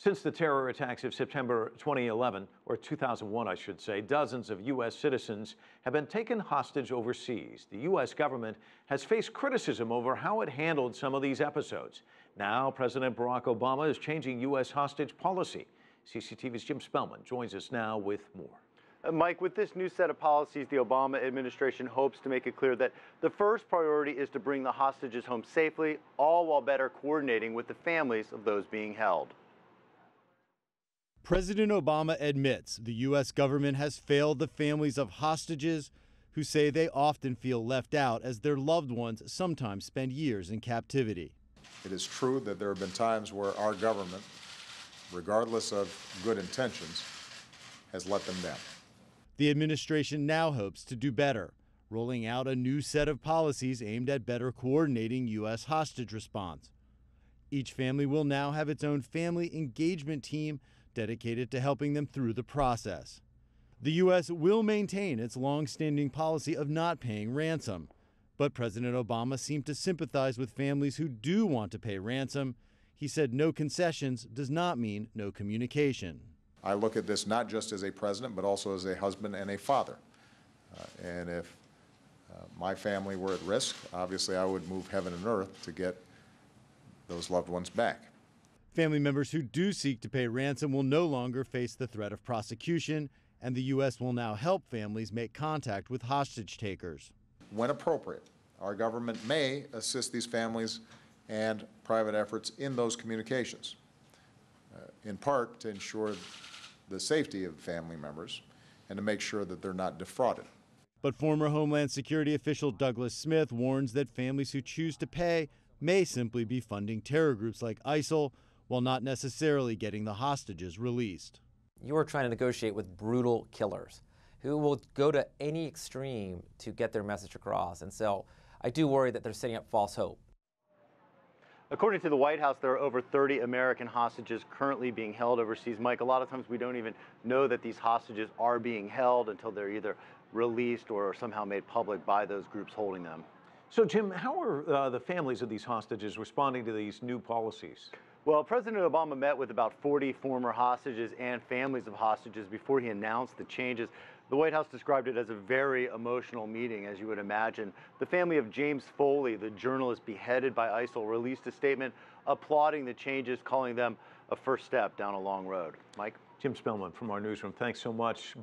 Since the terror attacks of September 2011, or 2001, I should say, dozens of U.S. citizens have been taken hostage overseas. The U.S. government has faced criticism over how it handled some of these episodes. Now, President Barack Obama is changing U.S. hostage policy. CCTV's Jim Spellman joins us now with more. Mike, with this new set of policies, the Obama administration hopes to make it clear that the first priority is to bring the hostages home safely, all while better coordinating with the families of those being held. President Obama admits the U.S. government has failed the families of hostages who say they often feel left out as their loved ones sometimes spend years in captivity. It is true that there have been times where our government, regardless of good intentions, has let them down. The administration now hopes to do better, rolling out a new set of policies aimed at better coordinating U.S. hostage response. Each family will now have its own family engagement team dedicated to helping them through the process. The U.S. will maintain its long-standing policy of not paying ransom, but President Obama seemed to sympathize with families who do want to pay ransom. He said no concessions does not mean no communication. I look at this not just as a president, but also as a husband and a father. And if my family were at risk, obviously I would move heaven and earth to get those loved ones back. Family members who do seek to pay ransom will no longer face the threat of prosecution, and the U.S. will now help families make contact with hostage takers. When appropriate, our government may assist these families and private efforts in those communications, in part to ensure the safety of family members and to make sure that they're not defrauded. But former Homeland Security official Douglas Smith warns that families who choose to pay may simply be funding terror groups like ISIL while not necessarily getting the hostages released. You are trying to negotiate with brutal killers who will go to any extreme to get their message across. And so I do worry that they're setting up false hope. According to the White House, there are over 30 American hostages currently being held overseas. Mike, a lot of times we don't even know that these hostages are being held until they're either released or somehow made public by those groups holding them. So, Jim, how are the families of these hostages responding to these new policies? Well, President Obama met with about 40 former hostages and families of hostages before he announced the changes. The White House described it as a very emotional meeting, as you would imagine. The family of James Foley, the journalist beheaded by ISIL, released a statement applauding the changes, calling them a first step down a long road. Mike? Jim Spellman from our newsroom, thanks so much.